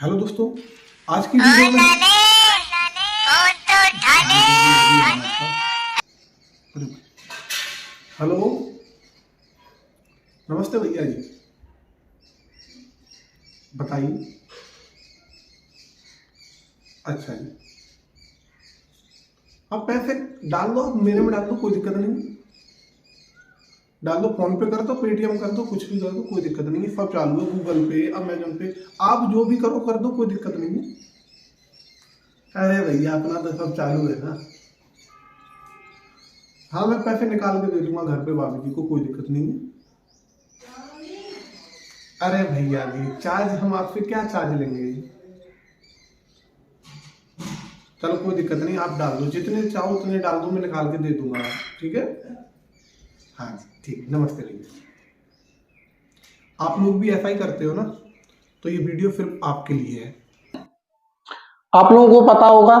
Hello दोस्तों, आज की वीडियो में हेलो, नमस्ते भैया जी, बताइए। अच्छा जी, आप पैसे डाल दो, आप मेरे में डाल दो, कोई दिक्कत नहीं। डाल दो, फोन पे कर दो, पेटीएम कर दो, कुछ भी कर दो, कोई दिक्कत नहीं है। सब चालू है, गूगल पे, अमेजोन पे, आप जो भी करो कर दो, कोई दिक्कत नहीं है। अरे भैया, अपना तो सब चालू है ना। हाँ, मैं पैसे निकाल के दे दूंगा घर पे भाभी जी को, कोई दिक्कत नहीं है। अरे भैया जी, चार्ज हम आपसे क्या चार्ज लेंगे? चलो कोई दिक्कत नहीं, आप डाल दो, जितने चाहो उतने डाल दो, मैं निकाल के दे दूंगा, ठीक है। हाँ जी, ठीक, नमस्ते भैया। आप लोग भी ऐसा ही करते हो ना, तो ये वीडियो सिर्फ आपके लिए है। आप लोगों को पता होगा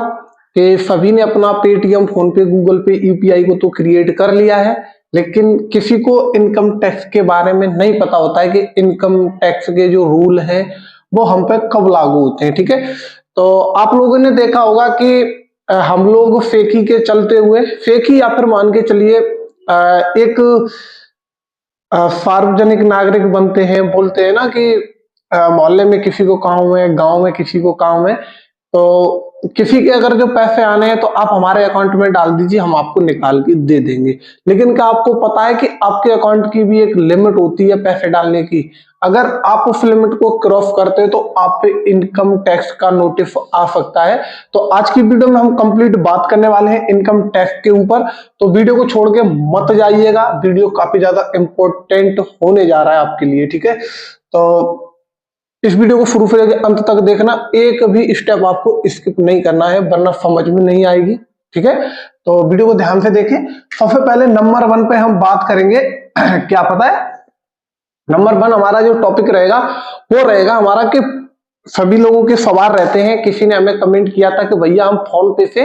कि सभी ने अपना पेटीएम, फोन पे, गूगल पे, यूपीआई को तो क्रिएट कर लिया है, लेकिन किसी को इनकम टैक्स के बारे में नहीं पता होता है कि इनकम टैक्स के जो रूल हैं वो हम पे कब लागू होते हैं। ठीक है, तो आप लोगों ने देखा होगा कि हम लोग फेकी के चलते हुए, फेकी या फिर मान के चलिए एक सार्वजनिक नागरिक बनते हैं। बोलते हैं ना कि मोहल्ले में किसी को काम है, गांव में किसी को काम है, तो किसी के अगर जो पैसे आने हैं तो आप हमारे अकाउंट में डाल दीजिए, हम आपको निकाल के दे देंगे। लेकिन क्या आपको पता है कि आपके अकाउंट की भी एक लिमिट होती है पैसे डालने की? अगर आप उस लिमिट को क्रॉस करते हैं तो आप पे इनकम टैक्स का नोटिस आ सकता है। तो आज की वीडियो में हम कंप्लीट बात करने वाले हैं इनकम टैक्स के ऊपर, तो वीडियो को छोड़ के मत जाइएगा, वीडियो काफी ज्यादा इंपॉर्टेंट होने जा रहा है आपके लिए। ठीक है, तो इस वीडियो को शुरू से लेकर अंत तक देखना, एक भी स्टेप आपको स्किप नहीं करना है वरना समझ में नहीं आएगी। ठीक है, तो वीडियो को ध्यान से देखें। सबसे पहले नंबर 1 पे हम बात करेंगे क्या पता है, नंबर 1 हमारा जो टॉपिक रहेगा वो रहेगा हमारा कि सभी लोगों के सवाल रहते हैं। किसी ने हमें कमेंट किया था कि भैया हम फोन पे से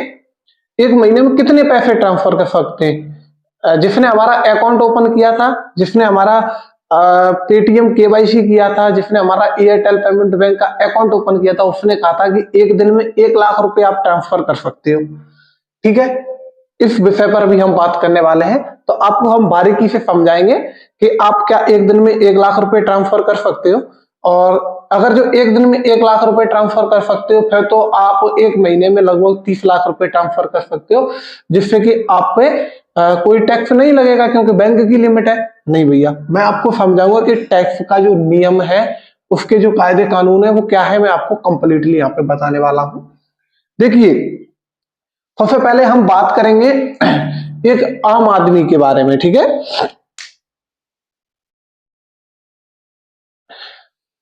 एक महीने में कितने पैसे ट्रांसफर कर सकते हैं। जिसने हमारा अकाउंट ओपन किया था, जिसने हमारा पेटीएम केवाईसी किया था, जिसने हमारा एयरटेल पेमेंट बैंक का अकाउंट ओपन किया था, उसने कहा था कि एक दिन में 1 लाख रुपए आप ट्रांसफर कर सकते हो। ठीक है, इस विषय पर भी हम बात करने वाले हैं, तो आपको हम बारीकी से समझाएंगे कि आप क्या एक दिन में 1 लाख रुपए ट्रांसफर कर सकते हो। और अगर जो एक दिन में 1 लाख रुपए ट्रांसफर कर सकते हो, फिर तो आप एक महीने में लगभग 30 लाख रुपए ट्रांसफर कर सकते हो, जिससे कि आप पे कोई टैक्स नहीं लगेगा क्योंकि बैंक की लिमिट है। नहीं भैया, मैं आपको समझाऊंगा कि टैक्स का जो नियम है, उसके जो कायदे कानून है वो क्या है, मैं आपको कंप्लीटली यहाँ पे बताने वाला हूं। देखिए, सबसे पहले हम बात करेंगे एक आम आदमी के बारे में। ठीक है,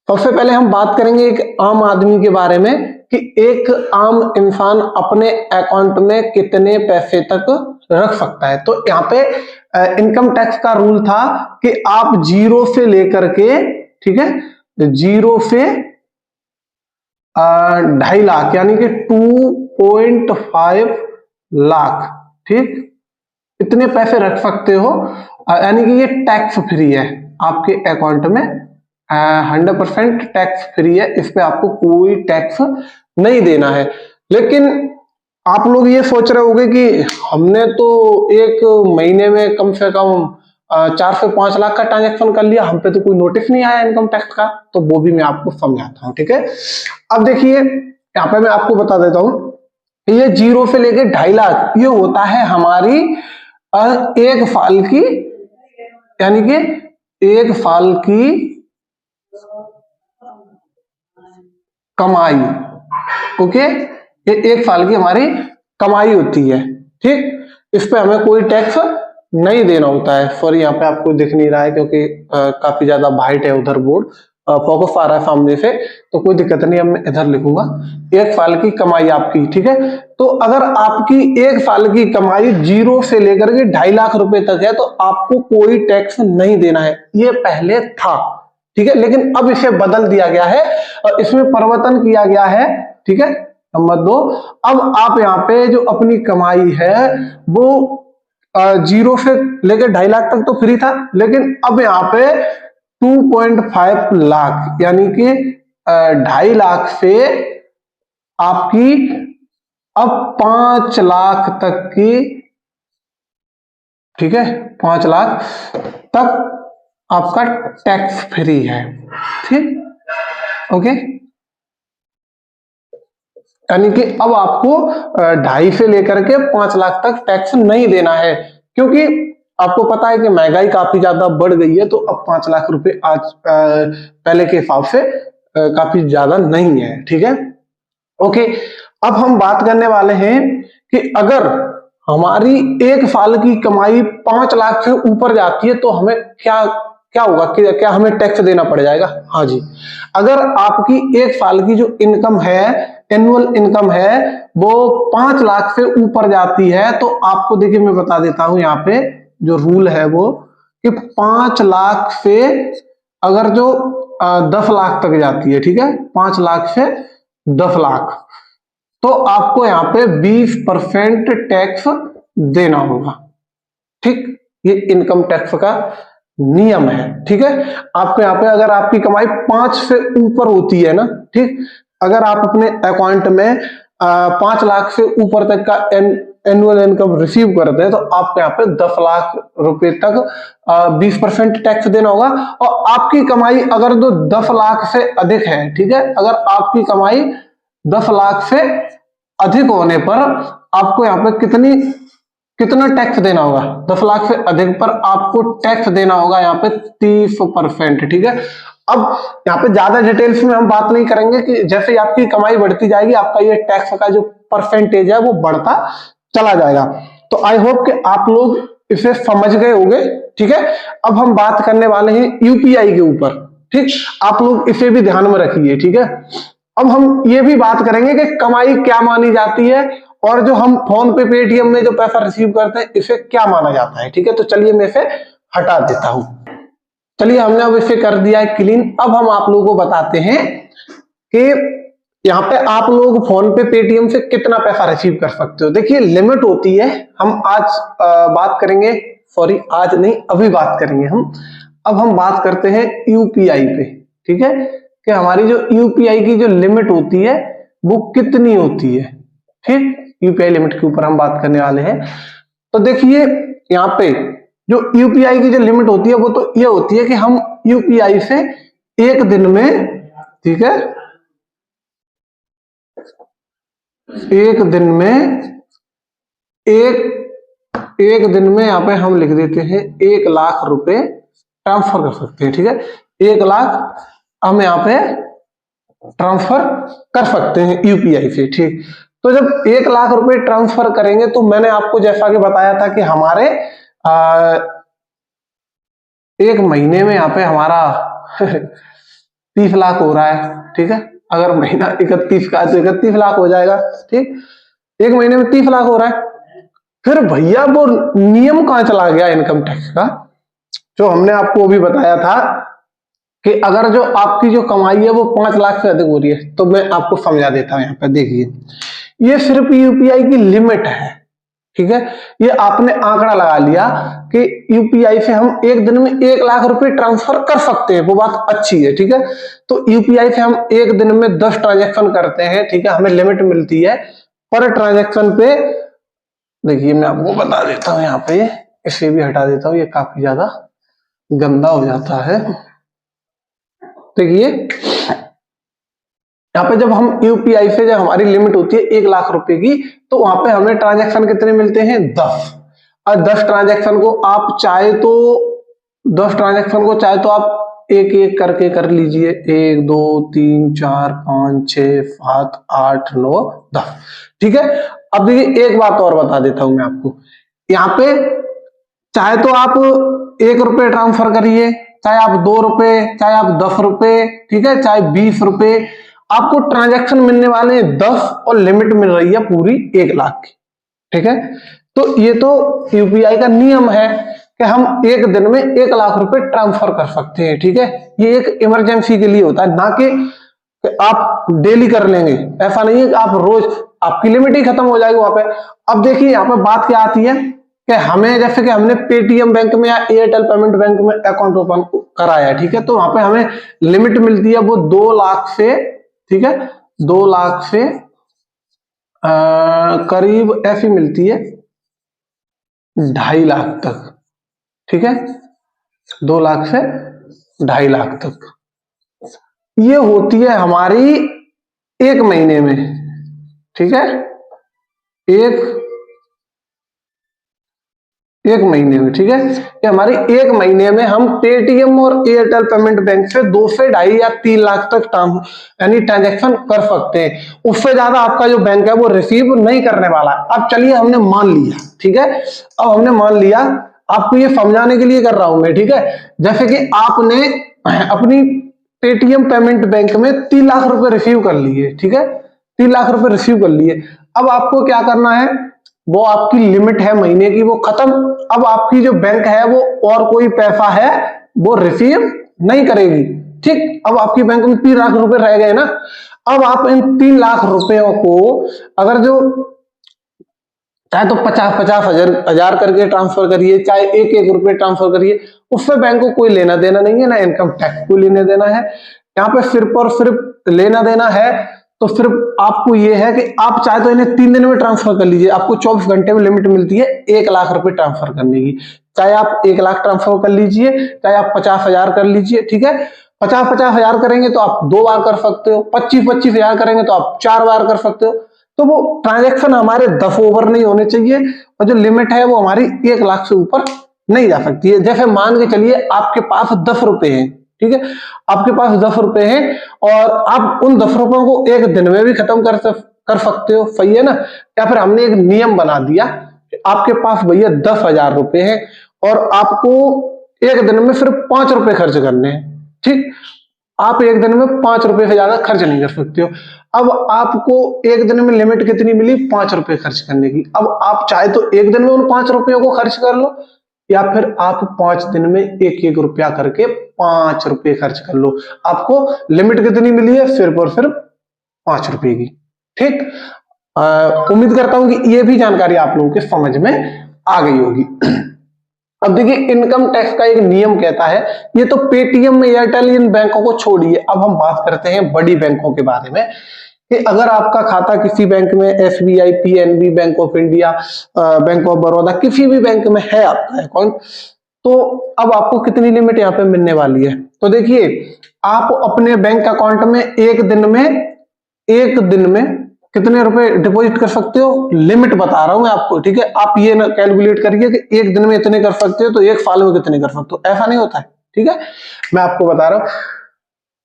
सबसे पहले हम बात करेंगे एक आम आदमी के बारे में कि एक आम इंसान अपने अकाउंट में कितने पैसे तक रख सकता है। तो यहाँ पे इनकम टैक्स का रूल था कि आप 0 से लेकर के, ठीक है, 0 से 2.5 लाख यानी कि 2.5 लाख, ठीक, इतने पैसे रख सकते हो। यानी कि ये टैक्स फ्री है आपके अकाउंट में, 100% टैक्स फ्री है, इस पे आपको कोई टैक्स नहीं देना है। लेकिन आप लोग ये सोच रहे होंगे कि हमने तो एक महीने में कम से कम 4 से 5 लाख का ट्रांजैक्शन कर लिया, हम पे तो कोई नोटिस नहीं आया इनकम टैक्स का। तो वो भी मैं आपको समझाता हूं। ठीक है, अब देखिए यहाँ पे मैं आपको बता देता हूं, ये 0 से लेके 2.5 लाख ये होता है हमारी एक साल की, यानी कि एक साल की कमाई। ओके, ये एक साल की हमारी कमाई होती है। ठीक, इस पे हमें कोई टैक्स नहीं देना होता है। सॉरी, यहाँ पे आपको दिख नहीं रहा है क्योंकि काफी ज्यादा वाइट है उधर बोर्ड, फोकस आ रहा है सामने से, तो कोई दिक्कत नहीं, अब मैं इधर लिखूंगा एक साल की कमाई आपकी। ठीक है, तो अगर आपकी एक साल की कमाई 0 से लेकर के 2.5 लाख रुपए तक है तो आपको कोई टैक्स नहीं देना है। ये पहले था, ठीक है, लेकिन अब इसे बदल दिया गया है और इसमें परिवर्तन किया गया है। ठीक है, नंबर 2, अब आप यहाँ पे जो अपनी कमाई है वो 0 से लेकर 2.5 लाख तक तो फ्री था, लेकिन अब यहाँ पे 2.5 लाख यानी कि 2.5 लाख से आपकी अब 5 लाख तक की, ठीक है, 5 लाख तक आपका टैक्स फ्री है, ठीक, ओके। यानी कि अब आपको 2.5 से लेकर के 5 लाख तक टैक्स नहीं देना है, क्योंकि आपको पता है कि महंगाई काफी ज्यादा बढ़ गई है, तो अब 5 लाख रुपए आज पहले के हिसाब से काफी ज्यादा नहीं है, ठीक है, ओके। अब हम बात करने वाले हैं कि अगर हमारी 1 साल की कमाई 5 लाख से ऊपर जाती है तो हमें क्या क्या होगा, क्या हमें टैक्स देना पड़ जाएगा? हाँ जी, अगर आपकी 1 साल की जो इनकम है, एनुअल इनकम है, वो 5 लाख से ऊपर जाती है तो आपको देखिए मैं बता देता हूं, यहाँ पे जो रूल है वो कि 5 लाख से अगर जो 10 लाख तक जाती है, ठीक है, 5 लाख से 10 लाख, तो आपको यहाँ पे 20% टैक्स देना होगा, ठीक, ये इनकम टैक्स का नियम है, ठीक है। आपको यहाँ पे अगर आपकी कमाई 5 से ऊपर होती है ना, ठीक, अगर आप अपने अकाउंट में 5 लाख से ऊपर तक का एनुअल इनकम रिसीव करते हैं तो आपको यहाँ पे 10 लाख रुपए तक 20% टैक्स देना होगा। और आपकी कमाई अगर जो 10 लाख से अधिक है, ठीक है, अगर आपकी कमाई 10 लाख से अधिक होने पर आपको यहाँ पे कितना टैक्स देना होगा? 10 लाख से अधिक पर आपको टैक्स देना होगा यहाँ पे 30%, ठीक है। अब यहाँ पे ज्यादा डिटेल्स में हम बात नहीं करेंगे कि जैसे ही आपकी कमाई बढ़ती जाएगी आपका ये टैक्स का जो परसेंटेज है वो बढ़ता चला जाएगा। तो आई होप कि आप लोग इसे समझ गए होंगे, ठीक है। अब हम बात करने वाले हैं यूपीआई के ऊपर, ठीक, आप लोग इसे भी ध्यान में रखिए, ठीक है। अब हम ये भी बात करेंगे कि कमाई क्या मानी जाती है और जो हम फोन पे पेटीएम में जो पैसा रिसीव करते हैं इसे क्या माना जाता है, ठीक है। तो चलिए मैं इसे हटा देता हूं। चलिए हमने अब इसे कर दिया है क्लीन। अब हम आप लोगों को बताते हैं कि यहाँ पे आप लोग फोन पे पेटीएम से कितना पैसा रिसीव कर सकते हो। देखिए लिमिट होती है, हम आज बात करेंगे, सॉरी आज नहीं अभी बात करेंगे हम। अब हम बात करते हैं यूपीआई पे, ठीक है, कि हमारी जो यूपीआई की जो लिमिट होती है वो कितनी होती है, ठीक। यूपीआई लिमिट के ऊपर हम बात करने वाले हैं। तो देखिए यहाँ पे जो यूपीआई की जो लिमिट होती है वो तो ये होती है कि हम यूपीआई से एक दिन में, ठीक है, एक दिन में एक दिन में यहाँ पे हम लिख देते हैं 1 लाख रुपए ट्रांसफर कर सकते हैं, ठीक है। 1 लाख हम यहाँ पे ट्रांसफर कर सकते हैं यूपीआई से, ठीक। तो जब 1 लाख रुपए ट्रांसफर करेंगे तो मैंने आपको जैसा कि बताया था कि हमारे एक महीने में यहाँ पे हमारा 30 लाख हो रहा है, ठीक है। अगर महीना 31 का तो 31 लाख हो जाएगा, ठीक। एक महीने में 30 लाख हो रहा है। फिर भैया वो नियम कहां चला गया इनकम टैक्स का, जो हमने आपको अभी बताया था कि अगर जो आपकी जो कमाई है वो 5 लाख से अधिक हो रही है, तो मैं आपको समझा देता हूं। यहाँ पे देखिए ये सिर्फ यूपीआई की लिमिट है, ठीक है। ये आपने आंकड़ा लगा लिया कि यूपीआई से हम एक दिन में 1 लाख रुपए ट्रांसफर कर सकते हैं, वो बात अच्छी है, ठीक है। तो यूपीआई से हम एक दिन में 10 ट्रांजैक्शन करते हैं, ठीक है, हमें लिमिट मिलती है पर ट्रांजैक्शन पे। देखिए मैं आपको बता देता हूँ, यहाँ पे इसे भी हटा देता हूँ, ये काफी ज्यादा गंदा हो जाता है। देखिए यहाँ पे जब हम यूपीआई से जब हमारी लिमिट होती है 1 लाख रुपए की, तो वहां पे हमें ट्रांजैक्शन कितने मिलते हैं? 10। और 10 ट्रांजैक्शन को आप चाहे तो 10 ट्रांजैक्शन को चाहे तो आप एक एक करके कर लीजिए, 1 2 3 4 5 6 7 8 9 10, ठीक है। अब देखिए एक बात और बता देता हूं मैं आपको, यहाँ पे चाहे तो आप 1 रुपए ट्रांसफर करिए, चाहे आप 2 रुपए, चाहे आप 10 रुपए, ठीक है, चाहे 20 रुपए, आपको ट्रांजैक्शन मिलने वाले 10 और लिमिट मिल रही है पूरी 1 लाख की, ठीक है। तो ये तो यूपीआई का नियम है कि हम एक दिन में 1 लाख रुपए ट्रांसफर कर सकते हैं, ठीक है। ये एक इमरजेंसी के लिए होता है, ना कि आप डेली कर लेंगे। ऐसा नहीं है कि आप रोज, आपकी लिमिट ही खत्म हो जाएगी वहां पे। अब देखिए यहाँ पे बात क्या आती है कि हमें जैसे कि हमने पेटीएम बैंक में या एयरटेल पेमेंट बैंक में अकाउंट ओपन कराया, ठीक है, तो वहां पे हमें लिमिट मिलती है वो 2 लाख से, ठीक है, 2 लाख से करीब ऐसी मिलती है 2.5 लाख तक, ठीक है, 2 लाख से 2.5 लाख तक ये होती है हमारी एक महीने में, ठीक है, एक महीने में, ठीक है, ये हमारी एक महीने में हम पेटीएम और एयरटेल पेमेंट बैंक से 2 से 2.5 या 3 लाख तक यानी ट्रांजैक्शन कर सकते हैं। उससे ज्यादा आपका जो बैंक है वो रिसीव नहीं करने वाला है। अब चलिए हमने मान लिया, ठीक है, अब हमने मान लिया, आपको ये समझाने के लिए कर रहा हूं मैं, ठीक है, जैसे कि आपने अपनी पेटीएम पेमेंट बैंक में 3 लाख रुपए रिसीव कर लिए, ठीक है, 3 लाख रुपए रिसीव कर लिए। अब आपको क्या करना है, वो आपकी लिमिट है महीने की, वो खत्म। अब आपकी जो बैंक है वो और कोई पैसा है वो रिसीव नहीं करेगी, ठीक। अब आपकी बैंक में 3 लाख रुपए रह गए ना। अब आप इन 3 लाख रुपयों को अगर जो चाहे तो 50-50 हजार करके ट्रांसफर करिए, चाहे 1-1 रुपए ट्रांसफर करिए, उससे बैंक को कोई लेना देना नहीं है, ना इनकम टैक्स को लेना देना है। यहाँ पे सिर्फ और सिर्फ लेना देना है तो सिर्फ आपको ये है कि आप चाहे तो इन्हें 3 दिन में ट्रांसफर कर लीजिए, आपको 24 घंटे में लिमिट मिलती है 1 लाख रुपए ट्रांसफर करने की। चाहे आप 1 लाख ट्रांसफर कर लीजिए, चाहे आप 50,000 कर लीजिए, ठीक है। 50-50 हजार करेंगे तो आप 2 बार कर सकते हो, 25-25 हजार करेंगे तो आप 4 बार कर सकते हो। तो वो ट्रांजेक्शन हमारे 10 ओवर नहीं होने चाहिए और जो लिमिट है वो हमारी 1 लाख से ऊपर नहीं जा सकती है। जैसे मान के चलिए आपके पास 10 रुपए हैं, ठीक है, आपके पास 10 रुपए हैं और आप उन 10 रुपयों को एक दिन में भी खत्म कर सकते हो, सही है ना। या फिर हमने एक नियम बना दिया, आपके पास भैया 10,000 रुपए हैं और आपको एक दिन में सिर्फ 5 रुपए खर्च करने हैं, ठीक, आप एक दिन में 5 रुपए से ज्यादा खर्च नहीं कर सकते हो। अब आपको एक दिन में लिमिट कितनी मिली, 5 रुपए खर्च करने की। अब आप चाहे तो एक दिन में उन 5 रुपयों को खर्च कर लो या फिर आप 5 दिन में 1-1 रुपया करके 5 रुपए खर्च कर लो। आपको लिमिट कितनी मिली है, सिर्फ और सिर्फ 5 रुपए की, ठीक। उम्मीद करता हूं कि ये भी जानकारी आप लोगों के समझ में आ गई होगी। अब देखिए इनकम टैक्स का एक नियम कहता है, ये तो पेटीएम में एयरटेल इन बैंकों को छोड़िए, अब हम बात करते हैं बड़ी बैंकों के बारे में कि अगर आपका खाता किसी बैंक में SBI, PNB, bank of India, bank of Baroda, किसी भी बैंक में है आपका अकाउंट, तो अब आपको कितनी लिमिट यहाँ पे मिलने वाली है। तो देखिए आप अपने बैंक अकाउंट में एक दिन में कितने रुपए डिपॉजिट कर सकते हो, लिमिट बता रहा हूं मैं आपको, ठीक है। आप ये ना कैलकुलेट करिए कि एक दिन में इतने कर सकते हो तो एक साल में कितने कर सकते हो, ऐसा नहीं होता है, ठीक है। मैं आपको बता रहा हूं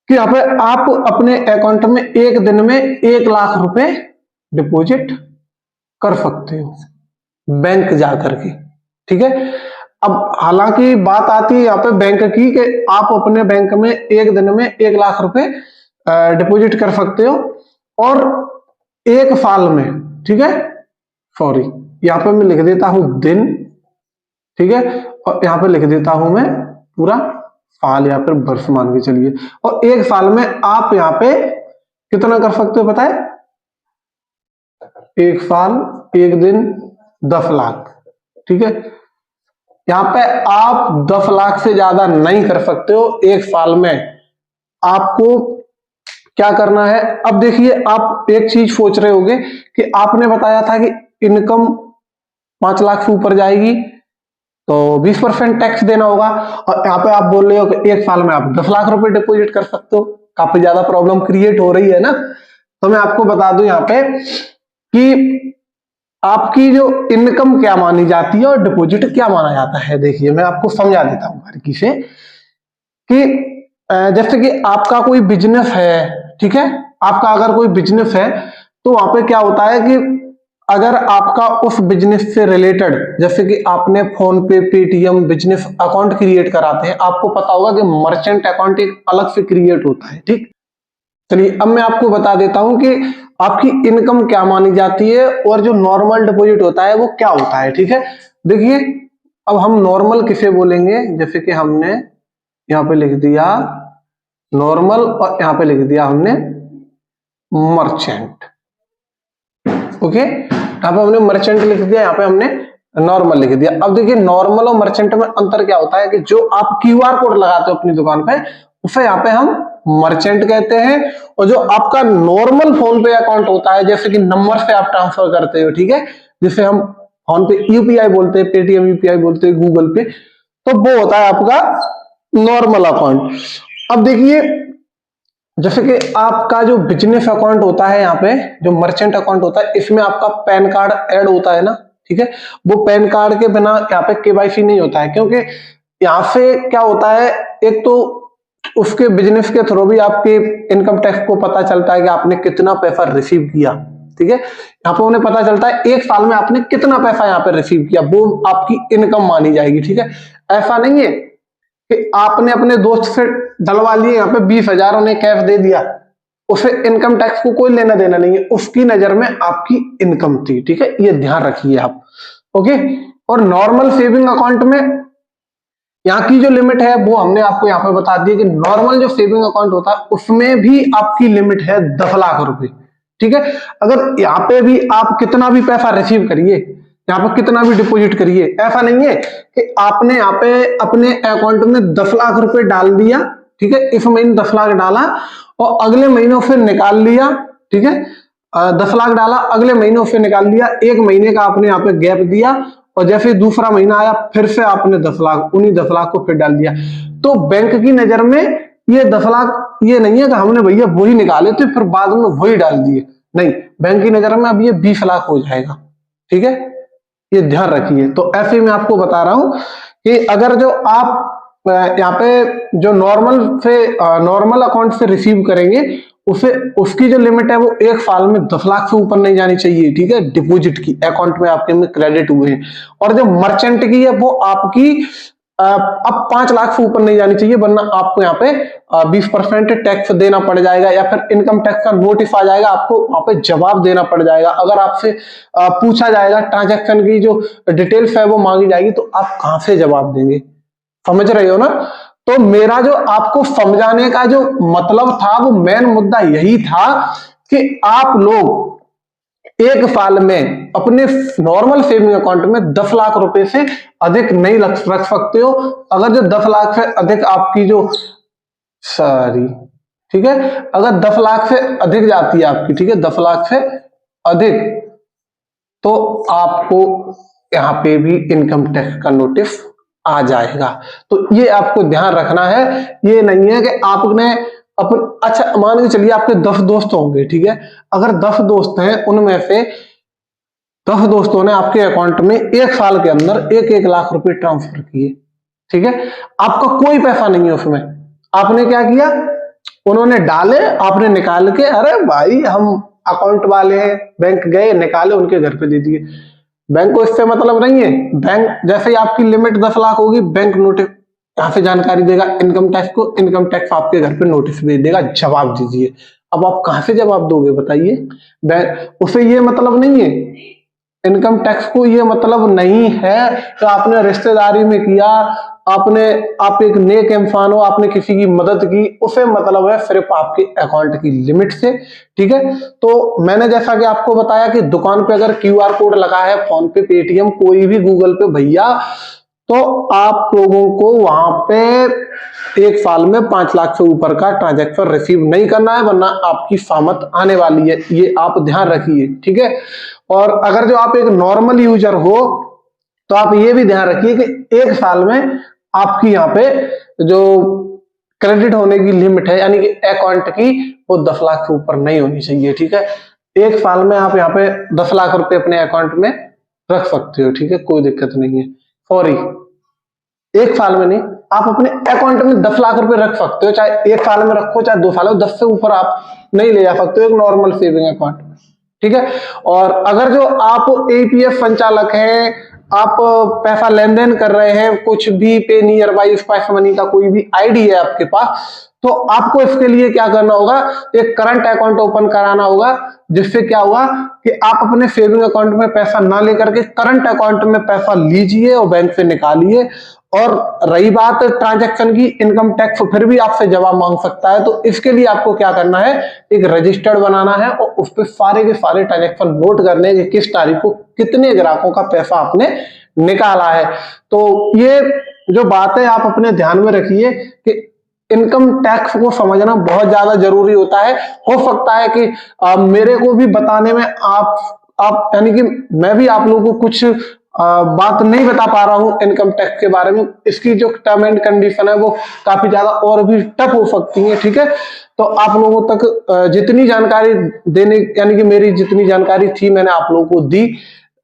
कि यहाँ पे आप अपने अकाउंट में एक दिन में 1 लाख रुपए डिपॉजिट कर सकते हो बैंक जाकर के, ठीक है। अब हालांकि बात आती है यहाँ पे बैंक की कि आप अपने बैंक में एक दिन में 1 लाख रुपए डिपॉजिट कर सकते हो और 1 साल में, ठीक है, सॉरी यहां पे मैं लिख देता हूं दिन, ठीक है, और यहां पे लिख देता हूं मैं पूरा साल या फिर वर्ष मान के चलिए, और 1 साल में आप यहां पे कितना कर सकते हो पता है, 1 साल 1 दिन 10 लाख, ठीक है। यहां पे आप 10 लाख से ज्यादा नहीं कर सकते हो 1 साल में। आपको क्या करना है, अब देखिए आप एक चीज सोच रहे होंगे कि आपने बताया था कि इनकम 5 लाख से ऊपर जाएगी तो 20% टैक्स देना होगा, और यहाँ पे आप बोल रहे हो कि 1 साल में आप 10 लाख रुपए डिपॉजिट कर सकते हो। काफी ज्यादा प्रॉब्लम क्रिएट हो रही है ना। तो मैं आपको बता दूं यहाँ पे कि आपकी जो इनकम क्या मानी जाती है और डिपॉजिट क्या माना जाता है। देखिए मैं आपको समझा देता हूँ बारीकी से कि जैसे कि आपका कोई बिजनेस है, ठीक है, आपका अगर कोई बिजनेस है तो वहां पे क्या होता है कि अगर आपका उस बिजनेस से रिलेटेड, जैसे कि आपने फोन पे, पेटीएम बिजनेस अकाउंट क्रिएट कराते हैं, आपको पता होगा कि मर्चेंट अकाउंट एक अलग से क्रिएट होता है, ठीक। चलिए अब मैं आपको बता देता हूं कि आपकी इनकम क्या मानी जाती है और जो नॉर्मल डिपॉजिट होता है वो क्या होता है, ठीक है। देखिए अब हम नॉर्मल किसे बोलेंगे, जैसे कि हमने यहाँ पे लिख दिया नॉर्मल और यहाँ पे लिख दिया हमने मर्चेंट, ओके। यहाँ पे हमने मर्चेंट लिख दिया, यहाँ पे हमने नॉर्मल लिख दिया। अब देखिए नॉर्मल और मर्चेंट में अंतर क्या होता है कि जो आप क्यूआर कोड लगाते हो अपनी दुकान पे उसे यहाँ पे हम मर्चेंट कहते हैं, और जो आपका नॉर्मल फोन पे अकाउंट होता है जैसे कि नंबर से आप ट्रांसफर करते हो, ठीक है, जिसे हम फोन पे यूपीआई बोलते हैं, पेटीएम यूपीआई बोलते हैं, गूगल पे, तो वो होता है आपका नॉर्मल अकाउंट। अब देखिए जैसे कि आपका जो बिजनेस अकाउंट होता है, यहाँ पे जो मर्चेंट अकाउंट होता है इसमें आपका पैन कार्ड ऐड होता है ना, ठीक है, वो पैन कार्ड के बिना यहाँ पे केवाईसी नहीं होता है, क्योंकि यहाँ से क्या होता है, एक तो उसके बिजनेस के थ्रू भी आपके इनकम टैक्स को पता चलता है कि आपने कितना पैसा रिसीव किया, ठीक है, यहाँ पे उन्हें पता चलता है एक साल में आपने कितना पैसा यहाँ पे रिसीव किया, वो आपकी इनकम मानी जाएगी, ठीक है। ऐसा नहीं है कि आपने अपने दोस्त से डलवा लिए यहाँ पे 20,000 उन्हें कैश दे दिया, उसे इनकम टैक्स को कोई लेना देना नहीं है, उसकी नजर में आपकी इनकम थी, ठीक है, ये ध्यान रखिए आप। ओके, और नॉर्मल सेविंग अकाउंट में यहाँ की जो लिमिट है वो हमने आपको यहाँ पे बता दी कि नॉर्मल जो सेविंग अकाउंट होता है उसमें भी आपकी लिमिट है 10 लाख रुपए, ठीक है। अगर यहाँ पे भी आप कितना भी पैसा रिसीव करिए, यहाँ पे कितना भी डिपॉजिट करिए, ऐसा नहीं है कि आपने यहाँ पे अपने अकाउंट में 10 लाख रुपए डाल दिया, ठीक है, इस महीने 10 लाख डाला और अगले महीनों से निकाल लिया, ठीक है, 10 लाख डाला अगले महीनों से निकाल लिया, एक महीने का आपने यहाँ पे गैप दिया और जैसे दूसरा महीना आया फिर से आपने 10 लाख उन्हीं 10 लाख को फिर डाल दिया, तो बैंक की नजर में ये 10 लाख ये नहीं है कि हमने भैया वही निकाले थे फिर बाद में वही डाल दिए, नहीं, बैंक की नजर में अब ये 20 लाख हो जाएगा, ठीक है, ये ध्यान रखिए। तो ऐसे मैं आपको बता रहा हूं कि अगर जो आप यहाँ पे जो नॉर्मल अकाउंट से रिसीव करेंगे उसे उसकी जो लिमिट है वो एक साल में 10 लाख से ऊपर नहीं जानी चाहिए, ठीक है, डिपॉजिट की अकाउंट में आपके में क्रेडिट हुए हैं। और जो मर्चेंट की है वो आपकी अब 5 लाख से ऊपर नहीं जानी चाहिए, वरना आपको यहाँ पे 20% टैक्स देना पड़ जाएगा या फिर इनकम टैक्स का नोटिस आ जाएगा, आपको वहां पे जवाब देना पड़ जाएगा। अगर आपसे पूछा जाएगा ट्रांजैक्शन की जो डिटेल्स है वो मांगी जाएगी तो आप कहां से जवाब देंगे, समझ रहे हो ना। तो मेरा जो आपको समझाने का जो मतलब था वो मेन मुद्दा यही था कि आप लोग एक साल में अपने नॉर्मल सेविंग अकाउंट में 10 लाख रुपए से अधिक नहीं रख सकते हो। अगर जो 10 लाख से अधिक आपकी जो ठीक है, अगर 10 लाख से अधिक जाती है आपकी, ठीक है, 10 लाख से अधिक, तो आपको यहाँ पे भी इनकम टैक्स का नोटिस आ जाएगा। तो ये आपको ध्यान रखना है, ये नहीं है कि आपने अच्छा मान के चलिए आपके 10 दोस्त होंगे, ठीक है, अगर 10 दोस्त हैं उनमें से 10 दोस्तों ने आपके अकाउंट में एक साल के अंदर 1-1 लाख रुपए ट्रांसफर किए, ठीक है, आपका कोई पैसा नहीं है उसमें, आपने क्या किया, उन्होंने डाले आपने निकाल के, अरे भाई हम अकाउंट वाले हैं, बैंक गए निकाले उनके घर पे दे दिए। बैंक को इससे मतलब नहीं है, बैंक जैसे ही आपकी लिमिट 10 लाख होगी बैंक नोटिस यहाँ से जानकारी देगा इनकम टैक्स को, इनकम टैक्स आपके घर पे नोटिस भेज देगा, जवाब दीजिए। अब आप कहां से जवाब दोगे बताइए, उसे ये मतलब नहीं है, इनकम टैक्स को ये मतलब नहीं है कि आपने रिश्तेदारी में किया, आप एक नेक इंसान हो, आपने किसी की मदद की, उसे मतलब है सिर्फ आपके अकाउंट की लिमिट से, ठीक है। तो मैंने जैसा कि आपको बताया कि दुकान पे अगर क्यूआर कोड लगा है, फोन पे, पेटीएम, कोई भी गूगल पे भैया, तो आप लोगों को वहां पे एक साल में 5 लाख से ऊपर का ट्रांजैक्शन रिसीव नहीं करना है, वरना आपकी फामत आने वाली है, ये आप ध्यान रखिए, ठीक है। और अगर जो आप एक नॉर्मल यूजर हो तो आप ये भी ध्यान रखिए कि एक साल में आपकी यहाँ पे जो क्रेडिट होने की लिमिट है यानी कि अकाउंट की, वो 10 लाख से ऊपर नहीं होनी चाहिए, ठीक है। एक साल में आप यहाँ पे 10 लाख रुपए अपने अकाउंट में रख सकते हो, ठीक है, कोई दिक्कत नहीं है। सॉरी, एक साल में नहीं, आप अपने अकाउंट में 10 लाख रुपए रख सकते हो, चाहे एक साल में रखो चाहे 2 साल में, 10 से ऊपर आप नहीं ले जा सकते हो एक नॉर्मल सेविंग अकाउंट में, ठीक है। और अगर जो आप एपीएफ संचालक हैं, आप पैसा लेन देन कर रहे हैं, कुछ भी पे नियर बाई स्पाइस मनी का कोई भी आईडी है आपके पास, तो आपको इसके लिए क्या करना होगा, एक करंट अकाउंट ओपन कराना होगा, जिससे क्या होगा कि आप अपने सेविंग अकाउंट में पैसा ना लेकर के करंट अकाउंट में पैसा लीजिए और बैंक से निकालिए। और रही बात ट्रांजैक्शन की, इनकम टैक्स फिर भी आपसे जवाब मांग सकता है, तो इसके लिए आपको क्या करना है, एक रजिस्टर्ड बनाना है और उस पर सारे के सारे ट्रांजैक्शन नोट करने हैं कि किस तारीख को कितने ग्राहकों का पैसा आपने निकाला है। तो ये जो बात है आप अपने ध्यान में रखिए कि इनकम टैक्स को समझना बहुत ज्यादा जरूरी होता है। हो सकता है कि मेरे को भी बताने में आप यानी कि मैं भी आप लोगों को कुछ बात नहीं बता पा रहा हूं इनकम टैक्स के बारे में। इसकी जो टर्म एंड कंडीशन है वो काफी ज्यादा और भी टफ हो सकती है, ठीक है। तो आप लोगों तक जितनी जानकारी देने यानी कि मेरी जितनी जानकारी थी मैंने आप लोगों को दी,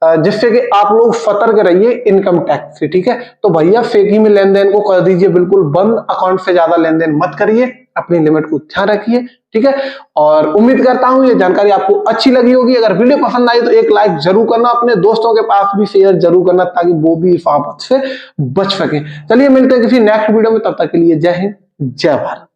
जिससे कि आप लोग सतर्क रहिए इनकम टैक्स से, ठीक है। तो भैया फेकी में लेन देन को कर दीजिए बिल्कुल बंद, अकाउंट से ज्यादा लेन देन मत करिए, अपनी लिमिट को ध्यान रखिए, ठीक है। और उम्मीद करता हूं ये जानकारी आपको अच्छी लगी होगी। अगर वीडियो पसंद आई तो एक लाइक जरूर करना, अपने दोस्तों के पास भी शेयर जरूर करना ताकि वो भी इस आफत से बच सके। चलिए मिलते हैं किसी नेक्स्ट वीडियो में, तब तक के लिए जय हिंद जय भारत।